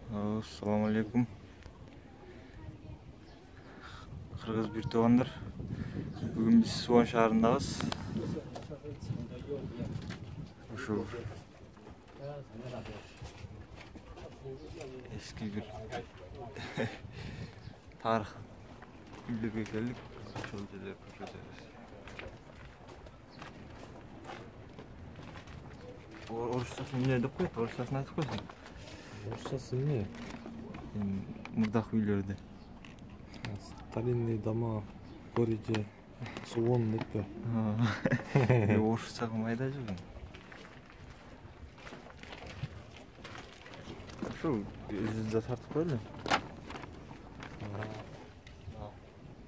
Assalamu alaikum. Kırgız bir tuğandır. Bugün biz Suvan şahrındayız. Şu eski bir tarih bildirge geldik. Şöyle koşacağız. Orçasını ne dedik koydu? Orçasını aytıp koysun. Орысшасы эмне? Мурдак үйлөрдө. Старинный дома, Гориже, Суон деппи. Орусча кылмай да жүргүн. Шу өзүбүздө тартып коелу.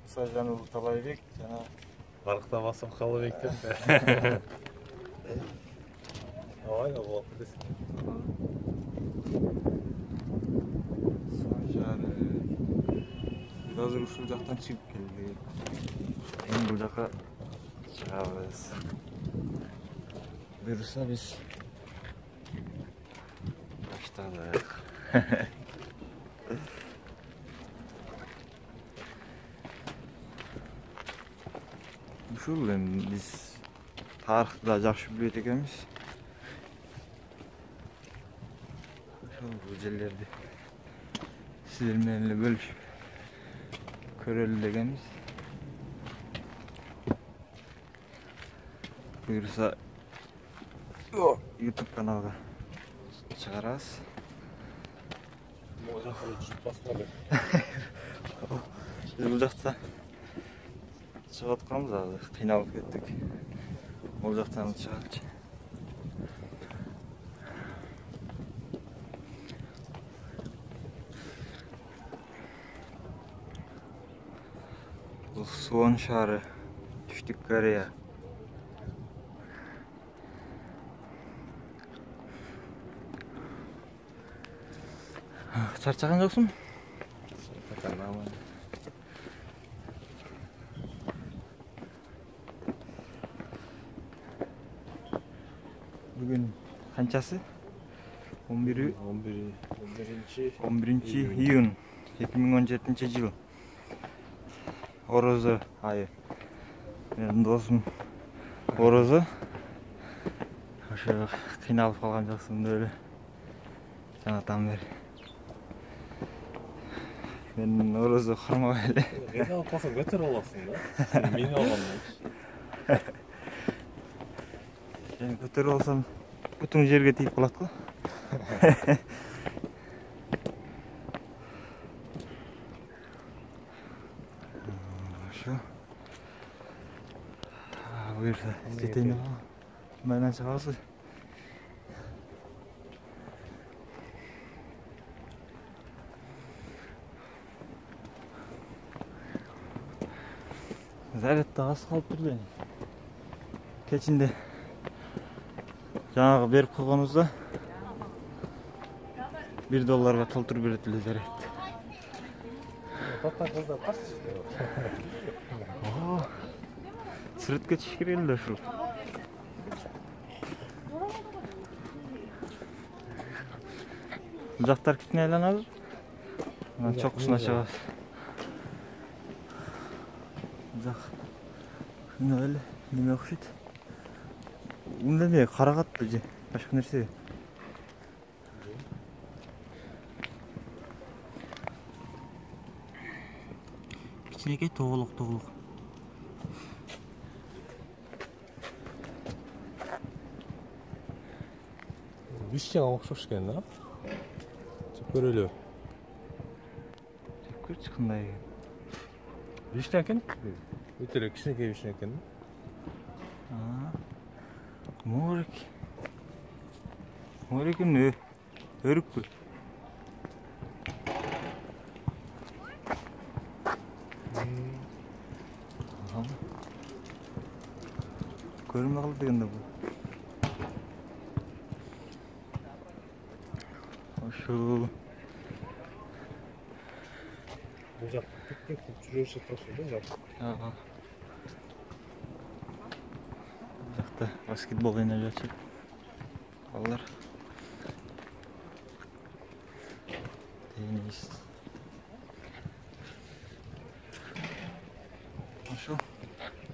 Сажанов Талайбек жана Барыкта басым Калыбек деппи. Ой, болот десең. Biz hazır uşul jaktan çıkıp geldik. Endi bu jaka çıkabız. Buyursa biz başladık. Uşul endi biz tarixda жакшы билет экенбиz. Bu jellerdi sizler menle bölüşüp köreli degenmiz. Buyursa YouTube kanalga çıkarabız. Biz bu jakta çıkıp atkанбыз азыр, кыйналып кеттик. Бул жактан чыгачы. Suvan şahrı, Түштүк Корея. Çarçagan жоксуңбу? Bugün kançası? 11 iyun 2017 yıl. Orozu ayı. Benim dostum Orozu. Aşağı kıynalıp kalgan jaksın böyle. Janatan beri. Ben Orozu kırma böyle. Kıynalıp kalsın götür olasın da. Sen meni algandan. Yani götür olsam bütün жерге тийип калат го. Şu. Buyursa жетейин. Менен чыгабыз. Zaret'te az kalıp durdu. Keçinde жаңағы беріп қойғанымызда $1 толтырып береді заряд. Суретке түшүш керек эле ушу. Бул жактар китине айланабыз. Анан чокусуна чыгабыз. Жак. Мына эле неме окшойт. Бунда не карагатпы же, башка нерсе. Кичинекей тоголук. Вишняга окшош экен да? Көрөлү. Көрчү кандай. Вишня экен? Өтө эле кичинекей вишня экен. Морек эмне? Өрүкпү. Көрүнө калды дегенде бул. Ошол. Бул жак тик жүрүшүп турушу да. Ага. Жакта баскетбол ойноп жатышат. Балдар. Денис. Ошо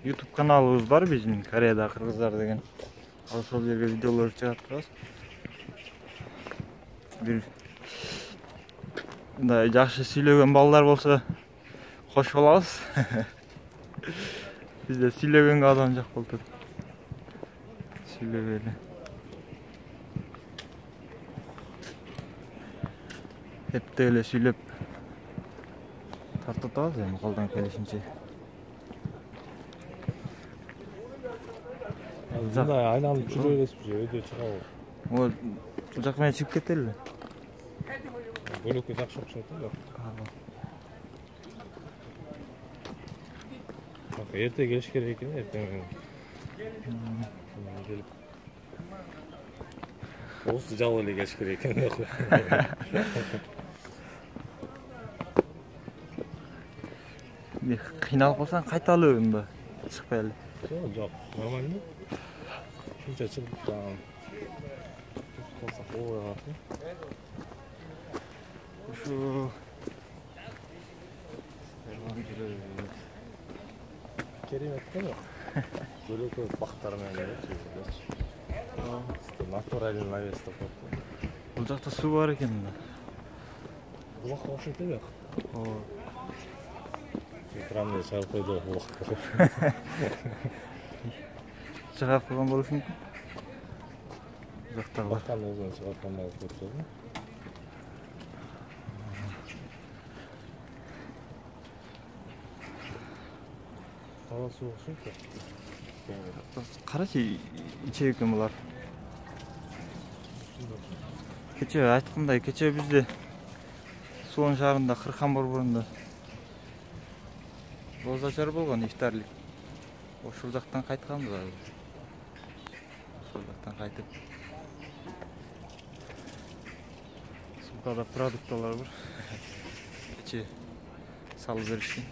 YouTube каналыбыз бар биздин, Кореяда кыргыздар деген. Ал ошол жерге видеолор чыгып турабыз. Бир мындай жакшы сүйлөгөн балдар болсо кошуп алабыз. Бизде сүйлөгөнгө адам жок болуп турат. Сүйлөгөлү. Эптеп эле сүйлөп тартып атабыз эми колдон келишинче. Мындай айланып жүрө бересиз, өйдө чыгабы. Бул жак менен чыгып кетели. Бөлөккө жакшы окшойт да. Эрте келиш керек экен, эртең. Келип. Оозду жабып эле келиш керек экен. Кыйналып калсаң кайталыбында чыкпай эле. Жок, нормально. Шунча чыгып турган. Калсак болот. Ушу керемет да. Бөлөккө бактар менен эле. Натуральный навес деп коет. Бул жакта суу бар экен да. Булакка окшойт эле. Ооба. Экранды чыгарып койду булакка. Чыгарып койгон болушу мүмкүн. Жакта бар. Бактан өзүн чыгарып коймой коюптур. Ала суу окшойт. Карачы иче экен булар. Кече айткандай, кече бизде Суон шаарында Кырхан борборунда роза чар болгон ифтарлык. Ошол жактан кайтканбыз азыр. Ошол жактан кайтып. Суда да продукталар бар. Кече салып беришкен.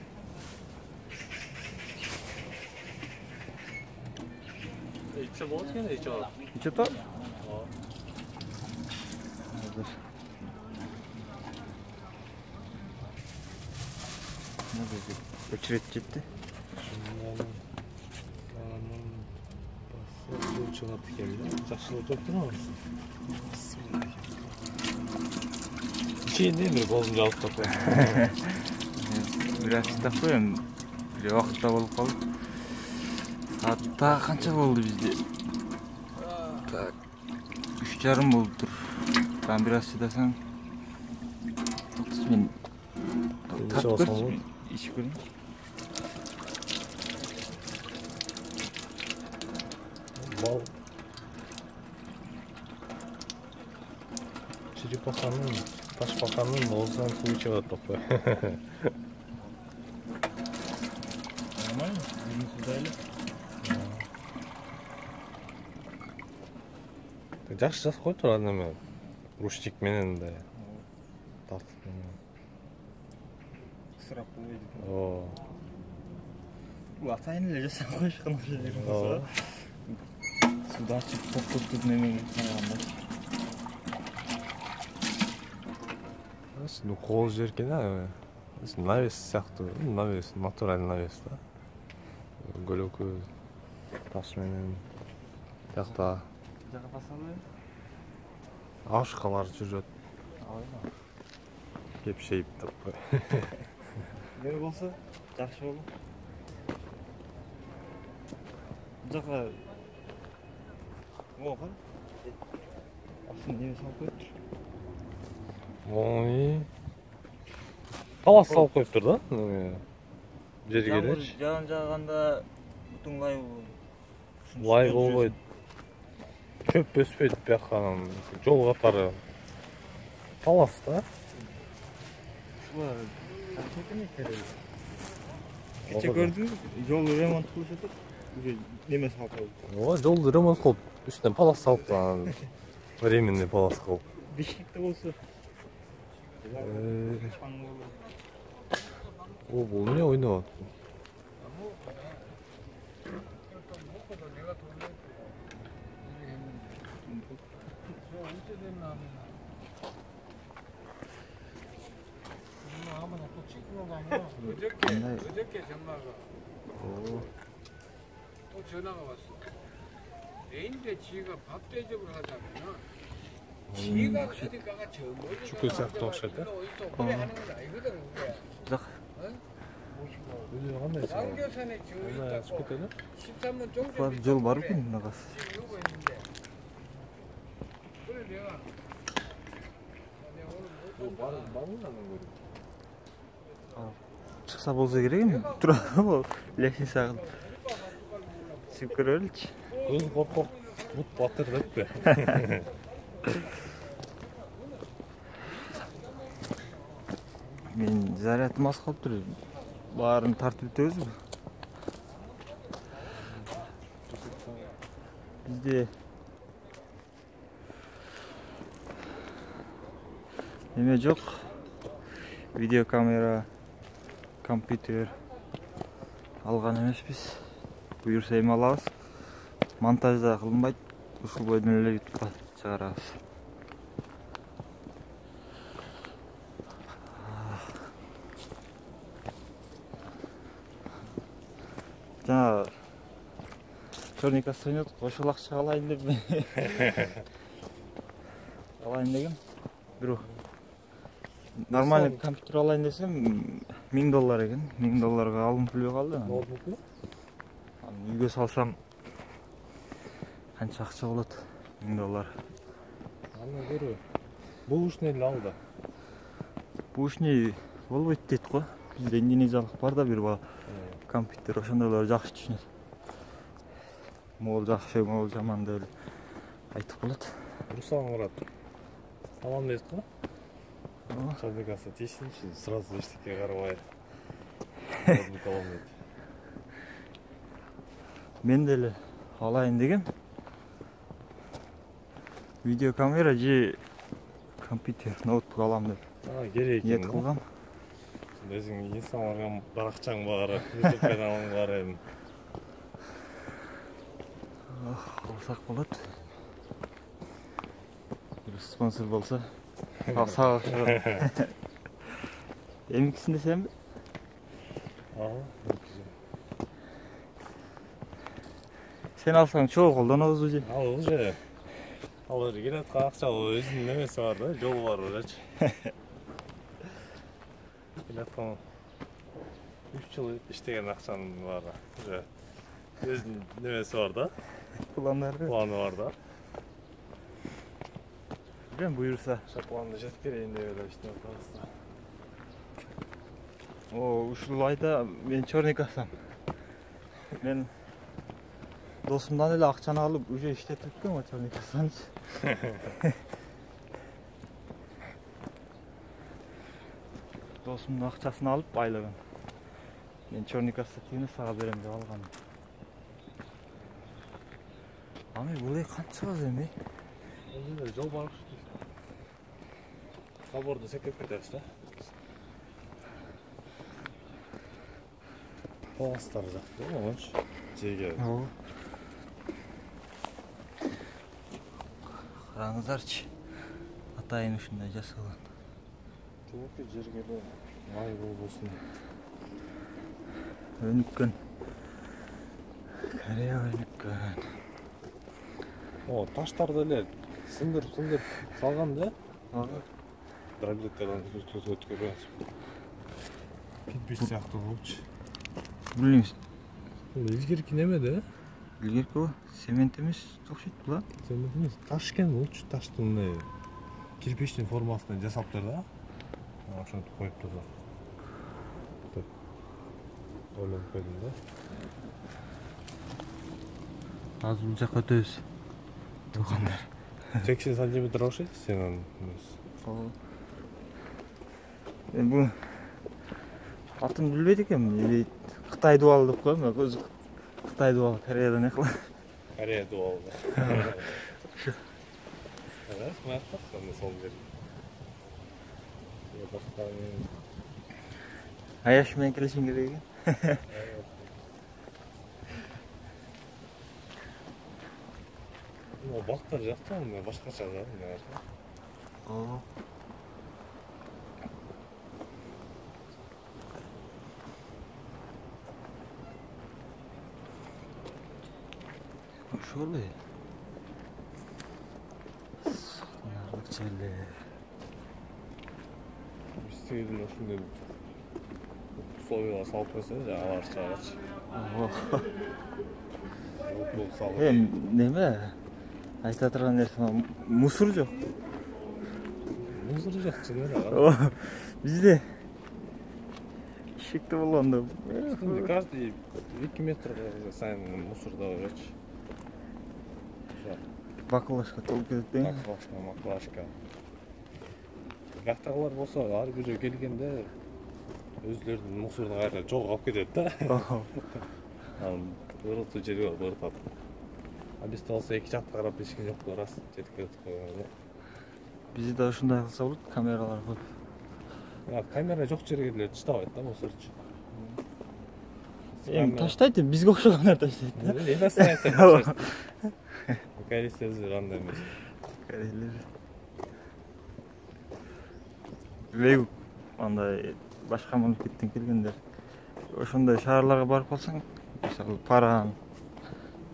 İçe болот экен, içe алат. Иче то? Очередь жетти. Суу чыгат экен. Жакшы болуп туруп. Ичинде бир колун жабып турат. Бир ачтап коем. Бир убакытта болуп калды. Саатта канча болду бизде? Так. 3:30 болуптур. Там бир аз чыдасаң 9 минут. Тартып көрсүң, ичип көрүң. Бал. Черепаханын, ташбаканын оозунан суу чыгат деп кой. Нормально? Бизин суда эле. Жакшы жасап коюптур анеме. Ручник менен да. Тартып менен. Сырап койду. Оо. Бул атайын эле жасап коюшкан ошо жерге болсо. Суда ачып токтоттуп неме кылганда. Ну кол жер экен а. Навес сыяктуу, навес, натуральный навес да. Гөлөкө таш менен тиякта Жага басалы. ашкалар жүрөт. Алайма. Кепшейип деп кой. Нер болсо жакшы болот. Жака Ого. Астын неме салып коюптур. Ой. Палас салып коюптур да. Жерге эле. Жаан жааганда бутун лай болот. Лай болбойт. Көп өспөйт бияка жол катары. Палас да. Ушулар кече көрдүңүз, жол ремонт кылып жатат. Уже неме салып коюп. Ооба, жолду ремонт кылып, үстүнөн палас салып турган. Временный палас кылып. Бишкекте болсо. О, бул эмне ойноп атат? 어저께 전화가 또 전화가 왔어. 애인데 지가 밥 대접을 하자면 지가 어디 가가 저 멀리 축구 시작도 하셨대? 그래 하는 건 아니거든 그게. 딱 요즘 한달 지금 왕교산에 저 얼마나 있다고 축구 때는? 13번 종점 저 마르긴 나갔어. 지금 이러고 있는데 그래 내가 오늘 못 만나는 거지. Çıksa bolsa gerek mi? Duralım o. Leşin sağın. Çıkır ölç. Көз коркоп бут батыр деппи? Men zaryatım az kalıp duruyor. Bağrını tartıp ötüyoruz mu? Bizde neme yok. Video kamera, kompüter algan emeспиз. Buyursa эми алабыз. Монтажда кылынбайт. Ушул бойдон эле YouTube'га чыгарабыз. Жана Чорника сөнөт кошул акча алайын деп алайын дегем. Бирок нормальный компьютер алайын десем $1000 экен. $1000 алым билбей калды. Ноутбукпу? Аны үйгө салсам канча акча болот? $1000. Аны көрө. Бул ушуну эле ал да. Бул ишни болбойт дейт го. Бизде индонезиялык бар да бир бала. Компьютер ошондойлор жакшы түшүнөт. Могул жакшы, могул жаман деп айтып калат. Руслан Мурат. Салам дейт го. Чорникасы тиешинчи, сразу эчтеке карабай. Ноутбук алам дейт. Мен деле алайын дегем. Видеокамера же компьютер, ноутбук алам деп. Керек Ниет экен. кылгам. Өзүң Инстаграмга баракчаң бар, YouTube каналың бар эми. Алсак болот. Бир спонсор болсо, алсак. Эмикисин десемби? Сен алсаң чогуу колдонобуз уже. Ал уже. Ал уже келаткан акча өзүнүн немеси бар да, жолу бар уже. Келаткан 3 жыл иштеген акчанын баары уже өзүнүн немеси бар да, Планы бар да. Мен буйрса. Планды жетип берейин деп эле иштеп атабыз да. Ушул айда мен чорник алсам. Мен досумдан эле акчаны алып уже иштетип эткем го чорник алсамчы. Досумдун акчасын алып айлыгын. Мен чорник алса тигини сага берем деп алгам. Ами бул канча эми? Өзүнө жол бар. Соборду секип кетебиз да. Пластар жакты, моңч. Жеге. Караңыздарчы. Атайын ушундай жасалган. Тимоки жерге да май болбосун. Өнүккөн. Корея өнүккөн. Таштарды эле сындырып салган да. Дробилкадан өткөргөн. Кирпич сыяктуу болчу. Билем. Илгерки неме да? Илгерки о, цемент эмес окшойт бул. Цемент эмес, таш экен болчу, таштын кирпичтин формасынан жасаптыр да. Ошентип коюптур да. Ойлонуп койдум да. Азыр бул жака өтөбүз. Туугандар. 80 сантиметр окшойт сенин эмес. Бул атын билбейт экенмин. Кытай дубалы деп коем. Өзү Кытай дубалы, Кореядан экла. Корея дубалы. Мактап сол жерде. Аяш менен келишиң керек экен. Бактар жакта башкача да. Şöyle. Sağlıkçı. Istediğin ошондой условия салып койсо алар чыгарчы. Бул салып. Neme? Ayta turgan nerсе мусор жок. Мусор жок чын. Бизде шекті болгондо. Каждый 2 метрге сайын мусорда жүрчү. Бакылашка толуп кетет дейм. Маклашка. Гактагылар болсо ар бирөө келгенде өзлөрүнүн мусорун кайра жолго алып кетет да. Бырылтуу жери бар, бырытат. А бизде болсо эки жакты карап эч ким жок рас, жетип кетип койгон. Бизде ушундай кылса болот, камералар коюп. Камера жок жерге деле чыдабайт да мусорчу. Таштайт, бизге окшогондор таштайт да. Эне сайын. Кайрисез андай эмес. Кайрилер. Вег андай башка мамлекеттен келгендер. Ошондой шаарларга барып калсаң, мисалы Паран,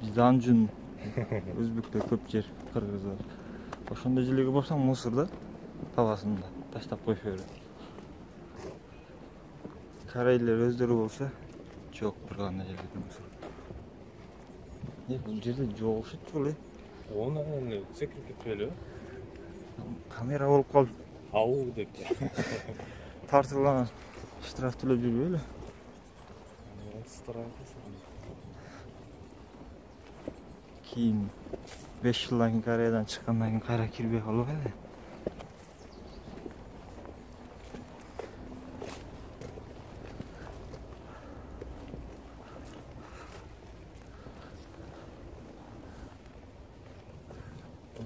Занжун, өзбектер көп жер, кыргыздар. Ошондой жерлерге барсаң мусор да табасың да, таштап коюп берет. Корейлер өздөрү болсо жок бир кандай жерлерде мусор. Бул жерде жок окшойт эле. Оны эми секирип кетпелби? Камера болуп калып, Ау деп. тартылган штраф төлөп жүрбөйлү. Кийин 5 жылдан кийин Кореядан чыккандан кийин кайра кирбей калып эле.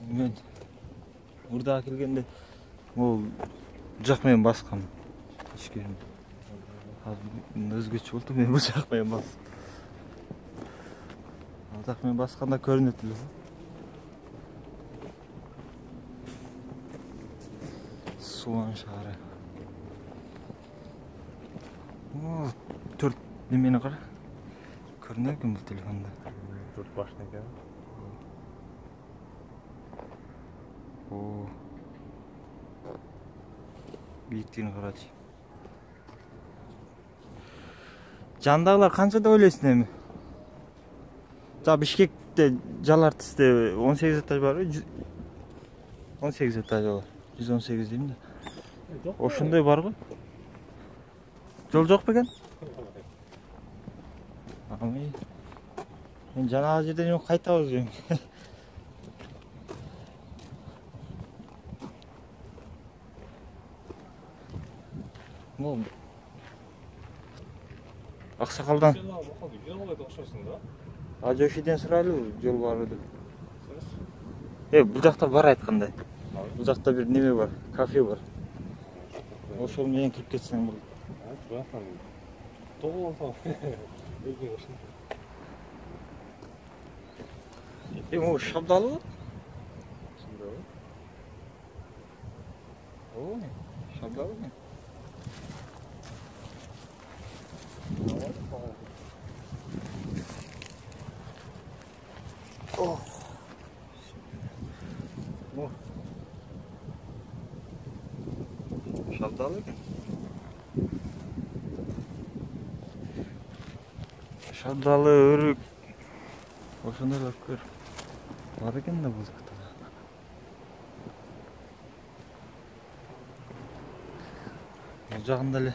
Мен мурда келгенде могул жак менен баскам. Ишкерим. Азыр өзгөчө болду, мен бул жак менен бастым. Жак менен басканда көрүнөт эле. Суан шаары. Төрт немени кара. Көрүнөт экен бул телефонда. Төрт башын экен. Биіктігін қарачы. Жандағылар қанша да ойлайсың эми? Жа Бишкекте Жалартисте 18 этаж бар ғой? 18 этаж бар. 118 дейм да. Ошондой бар ғой? Жол жок бекен? Мен жанагы жерден кайтабыз дейм. Аксакалдан Ажошиден сурайлы жол бар деп. Бул жакта бар айткандай. Бул жакта бир неме бар, кафе бар. Ошол менен кирип кетсең бул. Могу шабдалы? Шабдалы? Шабдалы екен. Шабдалы, өрік. Ошондойлор көр. Бар екен да бул жакта. Бул жагында эле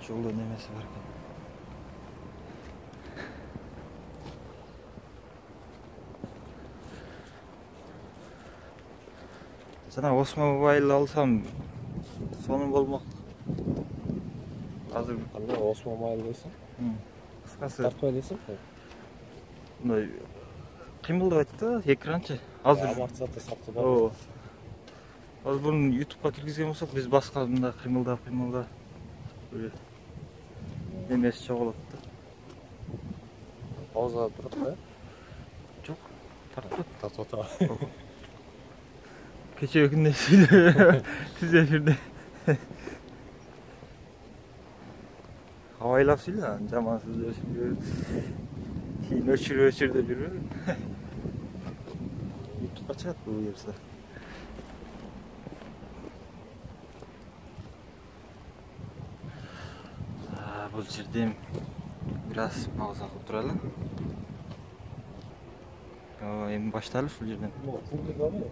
жолдо немеси бар екен. Жана Осмобайл алсам сонун болмок. Азыр кандай Осмобайл дейсиң? Кыскасы Тартпай дейсиң? мындай кыймылдабайт да экранчы. Азыр амортизатор сапты бар. Азыр буну YouTube'га киргизген болсок, биз басканда кыймылдап немеси чоголот да. Пауза турат да? Жок, тартпайт. Тартып атабы. Keçe günde siz efirde havaylap sil lan camansız Кейін өшір деп жүріп. YouTube'ға шығады бұл ерсі. Бұл жерден біраз пауза қылып тұрады. Енді башталып бұл жерден. Клубника ғой?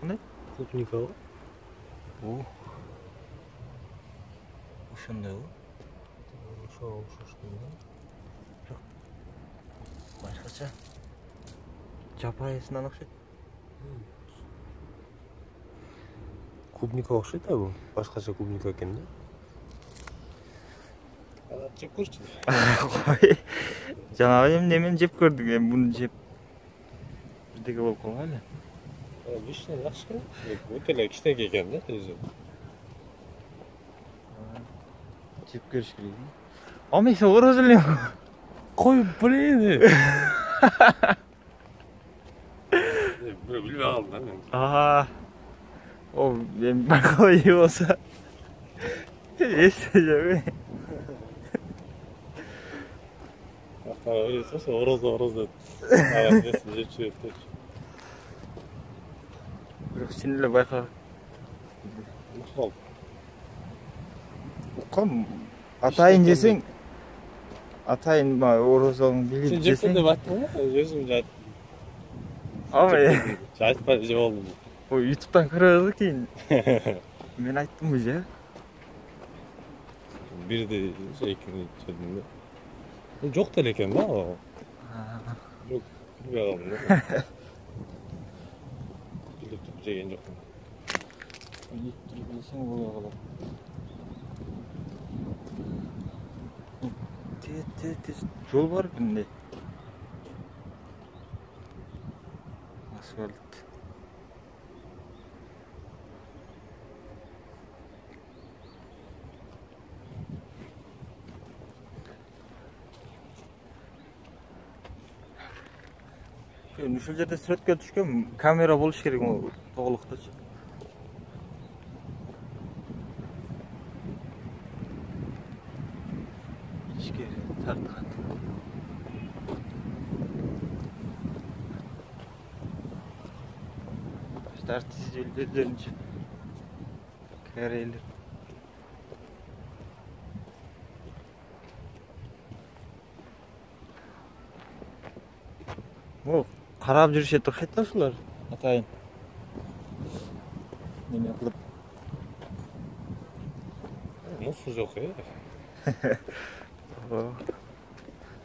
Қандай? Клубника ғой? Ошондай ғой. Жоқ. Башқаша. Жапайысынан ұқсайды. Клубника ұқсайды бұл. Башқаша клубника екен де. Жеп көрші. Қой. Жаңағы немен жеп көрдік, бұны жеп. Бірдегі болып қалған әлі. Вишня жақсы екен. Өтелі кішкене екен де. Жеп көріш керек. Мен сен ораз өлем. Қой, блин. Білмей қалдым да мен. Мен бақылай болса. Есі жауы. Öyle olsa horoz dedi. Evet, neyse geçiyor. Бірақ сенілі байқа. Ұққам. Атайын жесең, атайын орозалың біліп жесең. Сен жепті деп айттың ба? Өзім жайт. Жайтпай жеп олдым. Ютубтан көреді кейін. Мен айттым бұл же. Бірде екіні жедім де. Жоқ дел екен ба? Жоқ, білмей қалдым да. Біліп тұрып жеген жоқпын. Біліп тұрып білсең бола қалады. Тез жол бар күнде. Асфальт. Ушул жерде сүрөткө түшкөн камера болуш керек тоголуктачы. Ичке тарткан. Артист жерлеринче. Корейлер. Қарап жүрші тұрқетті ұшылар, атайын. Неме қылып. Мұсыр жоқ,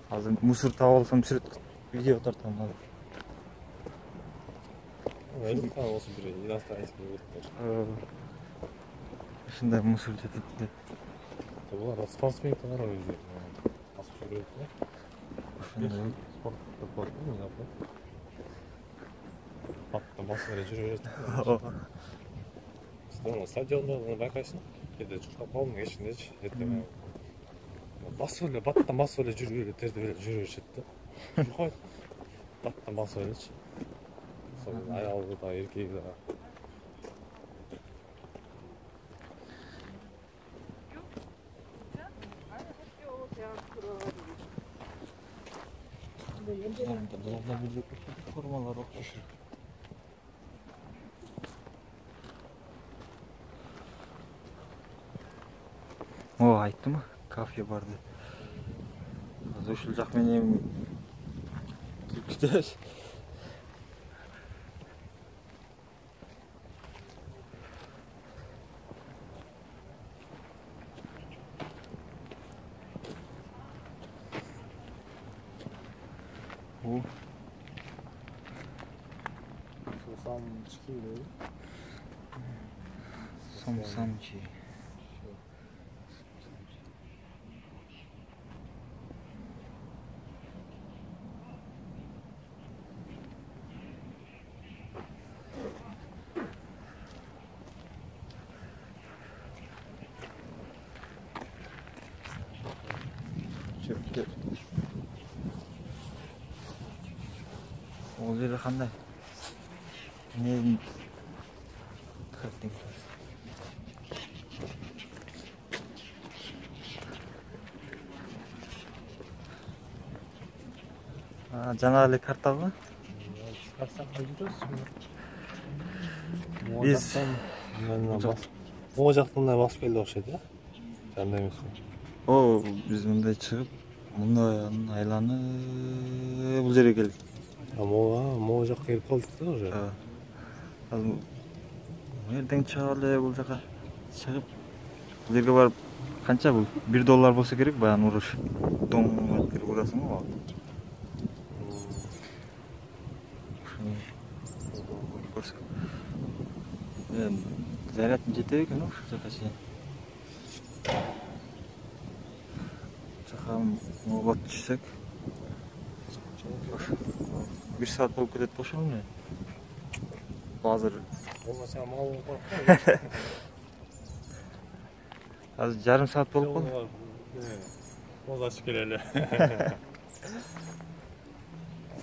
Азыр мұсыр тауып алсам сүрет видео тартам. Әлім қан осы бір иностранецкий өтіп. Шындай мұсыр жетеді. Бұлар спортсмен бар өзі. Асып жүреді. Спортта бар ма? Атты басында жүріп жүреді. Біздің стадионда оны байқайсың. Кейде жұқтап қалдың ешкінде жетті. Баттан бас өлі жүріп жүреді. Жұқай. Баттан бас өлі. Сол аяғы да еркегі да. Формалар оқыш. Айтты ма? Кафе барды. Азыр ушул жак менен кетеш. Самчи. Çöptü. Ол жерде қандай? Не картинка. Жана эле картабы? Биз могу жактан мындай басып келди окшойт, э? Жандай эмес. Биз мындай чыгып, мындан айланып бул жерге келдик. Могу жакка келип калдык да уже. Азыр бул жерден чыгып эле бул жака чыгып, бул жерге барып канча бул? $1 болсо керек баягы уруш. Доңго кирип урасың го. Зарядым жетеби экен ошол жака чейин. Жака могут түшсөк. 1 саат болуп кетет ошол эле. Азыр Болмаса мал болуп. азыр жарым саат болуп калды. Коз ачып келели.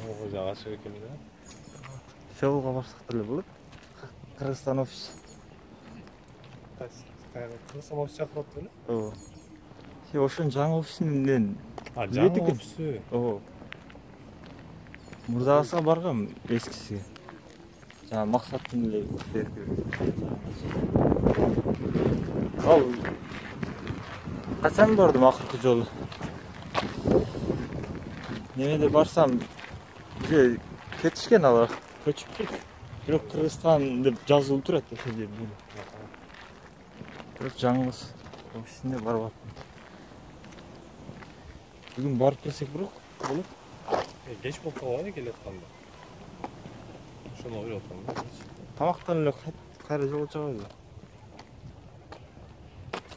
Ого жак ачып экен да. Сеулга барсак деле болот. Кыргызстан офис. Кыргызстан офис чакырат беле? Ошонун жаңы офисинен Жаңы офиси. Мурдагысына баргам, эскисиге. Жана максаттын эле берип. Ал качан бардым акыркы жолу? Немеде барсам, кетишкен алар, көчүп кетти. Бирок Кыргызстан деп жазылып турат ошол жерде. Бирок жаңыбыз офисине барып аттым. Бүгүн барып келсек бирок болот. Кеч болуп калган келе атканда. Ошону ойлоп атам да. Тамактан эле кайра жолго чыгабыз.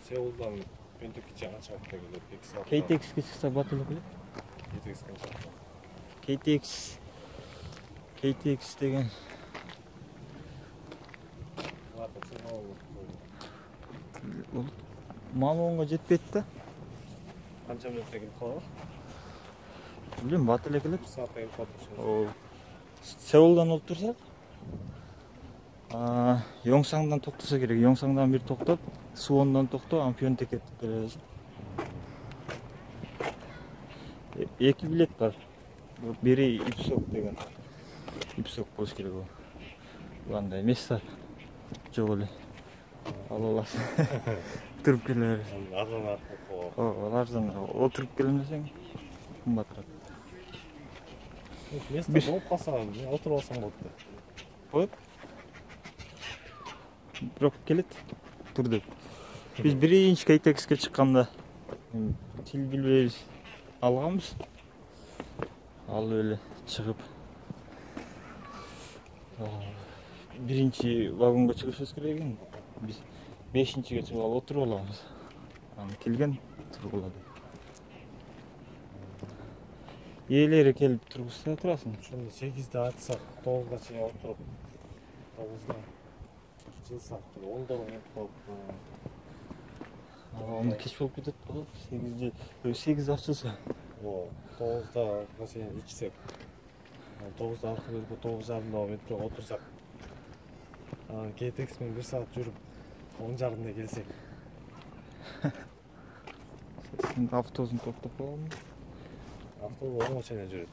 Сеулдан Пентукиче канча вакытта келет? 2 саат. KTX'ге чыкса бат эле келет. KTX канча? KTX деген Малонго жетпейт да. Канча мүнөттө келип калат? Билбейм, бат эле келет. 1 саатта келип калат. Сеулдан олуп турсак, Йоңсаңдан токтосо керек. Йоңсаңдан бир токтоп, Суондан токтоп, анан Пьонтекке келебиз. 2 билет бар. Бири Ипсок деген. Ипсок болуш керек ол. Андай место жок эле. Ала аласың. Туруп келе бересиң. Алардан отуруп келмесең кымбатыраак. Место болуп калса, отуруп алсаң болот да. Болот. Бирок келет тур деп. Биз биринчи KTX'ке чыкканда тил билбейбиз. Алганбыз. Алып эле чыгып. Биринчи вагонго чыгышыбыз керек экен. Биз 5-чиге чыгып алып отуруп алабыз. Анан келген тургула деп. Ээлери келип тургузса турасың. Ошондо 8-де ачсак, 9-га чейин отуруп, 9-да чылсак, 10-да отуруп калып. Анда кеч болуп кетет го. 8-де ачылса. 9-да чейин ичсек. 9-да аркы берип 9:30да метроға отурсак. KTX менен 1 саат жүрүп, 10:30да келсек. Сен автобустун токтоп калган. Автобус 10-га чейин жүрөт.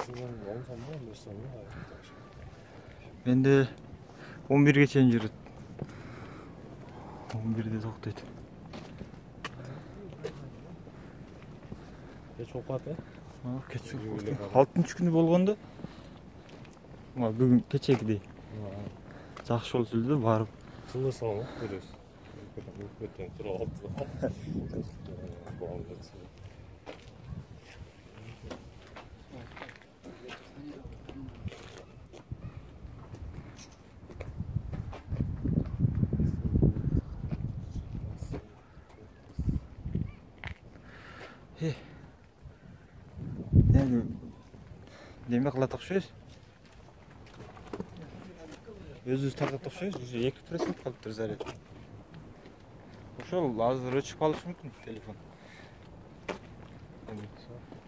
Сизден 10 сомго, 1 сомго. Менде 11-ге чейин жүрөт. 11-де токтойт. Кеч болуп калат, Кеч. 6-күнү болгондо. Бүгүн кечегидей. Жакшы болуп эле барып. Жылы соң көрөбүз. Өтөн туруп алып. Неме кылат окшойбуз? Өзүбүз тартат окшойбуз. 2% калыптыр заряд. Ошол азыр өчүп калышы мүмкүн телефон.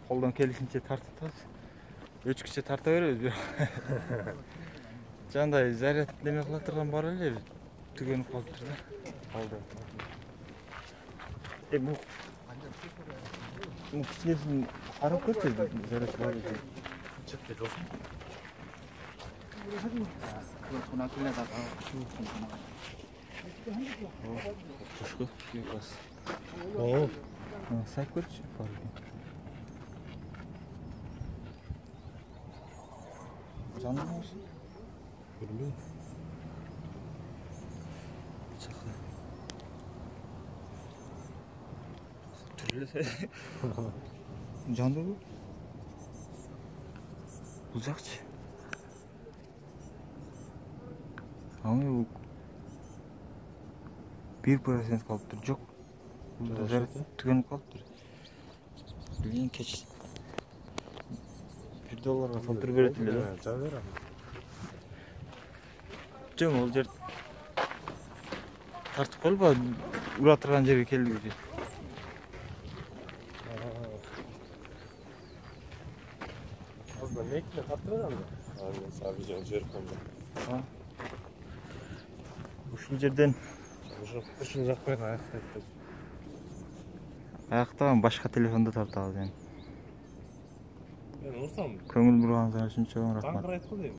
Колдон келишинче тартатабыз. Өчкүчө тарта беребиз. Жандай заряд неме кыла турган бар эле. Түгөнүп калыптыр да. Алды. Бу кичинесин карап көрчү, жарашы бар экен. Чекте жок. Кушку күйөс. О, Сайып көрчү бар экен. Жаным болсун. bilmiyorum. Çakı. Türlü Candı bu. Uzakçı. Ama bu 1% kalıptır. Çok. Burada tükenip kalıptır. Bildiğin keç. $1 filtre veretildi. Çağır. Жоқ, ол жер тартып қалып, ұра тұрған жерге келді уже. Azdan ne ekle tarttı mı? Aynen sadece yer koydu. Ушул жерден Ушул жакпен аяктайт. аяктаган башка телефонду тартабыз эми. Мен урсам, Көңүл бурганыңызга үчүн чоң рахмат. таңгырайт го дейм.